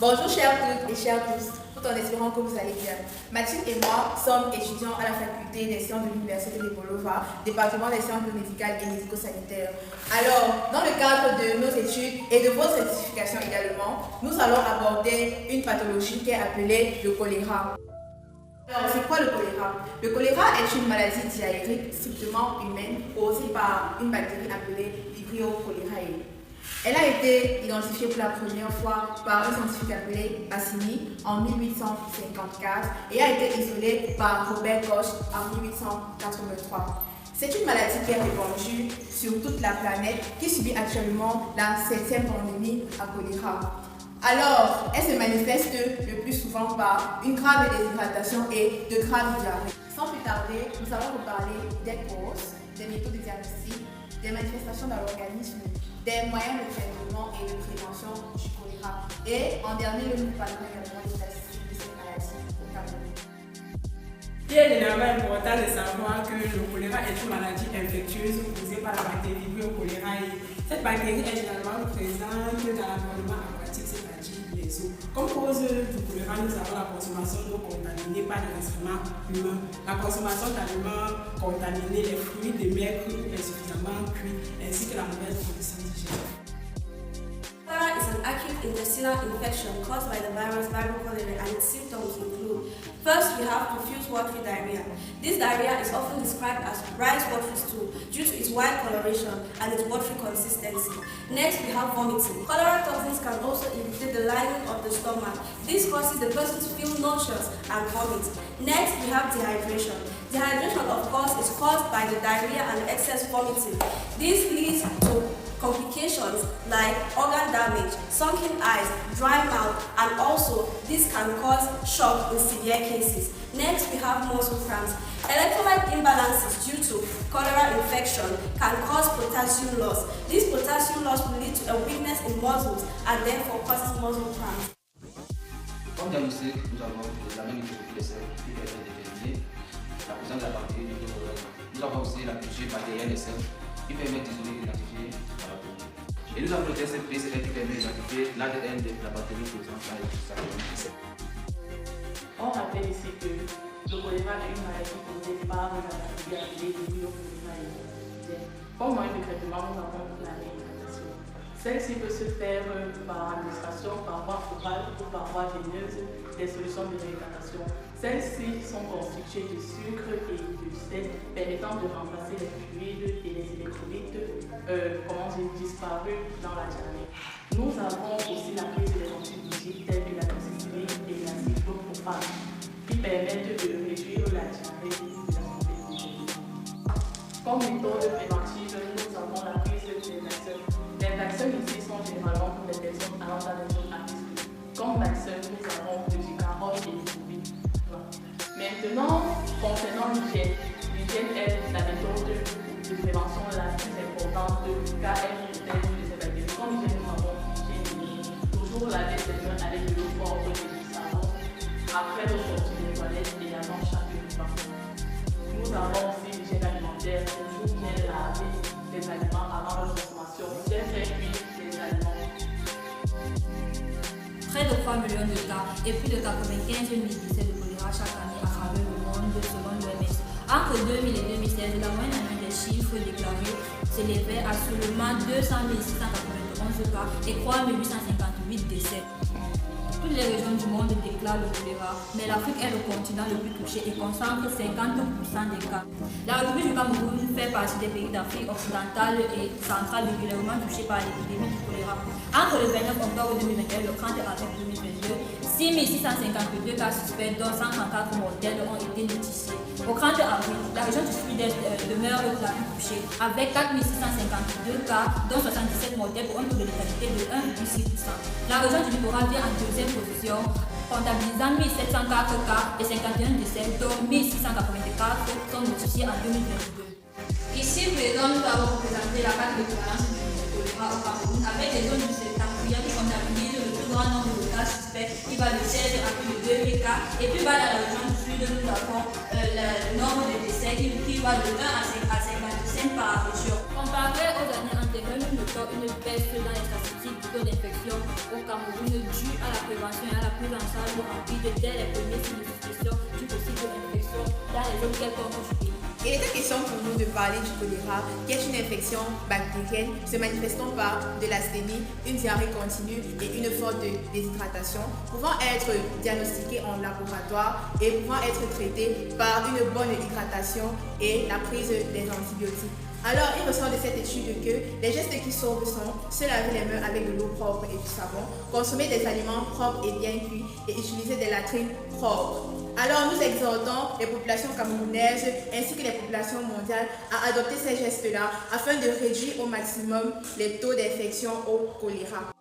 Bonjour chers toutes et chers tous, tout en espérant que vous allez bien. Mathilde et moi sommes étudiants à la faculté des sciences de l'Université de Bolova, département des sciences biomédicales et médico-sanitaires. Alors, dans le cadre de nos études et de vos certifications également, nous allons aborder une pathologie qui est appelée le choléra. Alors, c'est quoi le choléra? Le choléra est une maladie diarrhéique strictement humaine causée par une bactérie appelée Vibrio cholerae. Elle a été identifiée pour la première fois par un scientifique appelé Assini en 1854 et a été isolée par Robert Koch en 1883. C'est une maladie qui est répandue sur toute la planète qui subit actuellement la 7e pandémie à choléra. Alors, elle se manifeste le plus souvent par une grave déshydratation et de graves diarrhées. Sans plus tarder, nous allons vous parler des causes, des méthodes de diagnostic, des manifestations dans l'organisme, des moyens de traitement et de prévention du choléra. Et en dernier lieu, nous parlerons également des statistiques de cette maladie au Cameroun. Il est évidemment important de savoir que le choléra est une maladie infectieuse causée par la bactérie Vibrio cholerae. Cette bactérie est généralement présente dans l'environnement aquatique, c'est-à-dire les eaux. Comme cause du choléra, nous avons la consommation d'eau contaminée par des excréments humains, la consommation d'aliments contaminés, les fruits de mer crus insuffisamment cuits, ainsi que la mauvaise condition d'hygiène. Cholera is an acute intestinal infection caused by the virus Vibrio cholerae, and its symptoms include: first, we have profuse watery diarrhea. This diarrhea is often described as rice watery stool due to its white coloration and its watery consistency. Next, we have vomiting. Cholera toxins can also irritate the lining of the stomach. This causes the person to feel nauseous and vomit. Next, we have dehydration. Dehydration, of course, is caused by the diarrhea and excess vomiting. This leads to complications like organ damage, sunken eyes, dry mouth, and also this can cause shock in severe cases. Next, we have muscle cramps. Electrolyte imbalances due to cholera infection can cause potassium loss. This potassium loss will lead to a weakness in muscles and therefore causes muscle cramps. Comme diagnostic, nous avons l'examen microscopique des selles qui permet de déterminer la présence de la bactérie Vibrio cholerae. Nous avons aussi la culture bactérienne des selles qui permet d'isoler et d'identifier la bactérie. Et nous avons le test PCR qui permet d'identifier l'ADN de la bactérie présente dans les cellules. On rappelle ici que le choléra est une maladie causée par la bactérie appelée Vibrio cholerae. Comme moyen de traitement, nous avons la réhydratation. Celle-ci peut se faire par administration, par voie orale ou par voie veineuse des solutions de réhydratation. Celles-ci sont constituées de sucre et de sel permettant de remplacer les fluides et les électrolytes disparus dans la diarrhée. Nous avons aussi la prise des antibiotiques tels que la toxicilline et la cyclopropane qui permettent de réduire la diarrhée et la santé. Comme méthode préventive, nous avons la prise des vaccins. Les vaccins ici sont généralement pour les personnes allant dans les zones à risque. Comme vaccin, nous avons le Gicarotte et le Covid. Maintenant, concernant l'hygiène, l'hygiène est la méthode de prévention la plus importante car elle protège les bactéries. Comme l'hygiène, nous avons l'hygiène, toujours laver ses mains avec de l'eau forte et du savon après le sortie des toilettes et avant chaque repas. Nous avons aussi l'hygiène alimentaire, toujours bien laver les aliments avant leur consommation, bien faire cuire les aliments. Près de 3 millions de cas et plus de 95 000 décès de choléra chaque année à travers le monde selon l'OMS. Entre 2000 et 2016, la moyenne annuelle des chiffres déclarés s'élevait à seulement 200 691 cas et 3 858 décès. Toutes les régions du monde déclarent le choléra, mais l'Afrique est le continent le plus touché et concentre 50% des cas. La République du Cameroun fait partie des pays d'Afrique occidentale et centrale régulièrement touchés par l'épidémie du choléra. Entre le 29 octobre 2021 et le 30 avril 2022, 6 652 cas suspects, dont 134 mortels, ont été notifiés. Au 30 avril, la région du Sud-Est demeure la plus touchée, avec 4 652 cas, dont 77 mortels pour un taux de létalité de 1,6%. La région du littoral vient en deuxième position, comptabilisant 1704 cas et 51 décès, dont 1684 sont notifiés en 2022. Ici, présent, nous avons présenté la carte de prévalence du choléra au Cameroun avec les zones du septentrion qui comptabilisent le plus grand nombre de cas suspects qui va de 16 à plus de 2000 cas. Et puis bas dans la région du sud, nous avons le nombre de décès qui va de 1 à 55 par région. Comparé aux années antérieures, Cameroun note une baisse dans les statistiques du taux d'infection au Cameroun due à la prévention et à la prise en charge rapide dès les premiers signes de suspicion d'une possible infection dans les zones quelconques du pays. Il était question pour nous de parler du choléra, qui est une infection bactérienne se manifestant par de l'asthénie, une diarrhée continue et une forte déshydratation, pouvant être diagnostiquée en laboratoire et pouvant être traitée par une bonne hydratation et la prise des antibiotiques. Alors, il ressort de cette étude que les gestes qui sauvent sont se laver les mains avec de l'eau propre et du savon, consommer des aliments propres et bien cuits et utiliser des latrines propres. Alors, nous exhortons les populations camerounaises ainsi que les populations mondiales à adopter ces gestes-là afin de réduire au maximum les taux d'infection au choléra.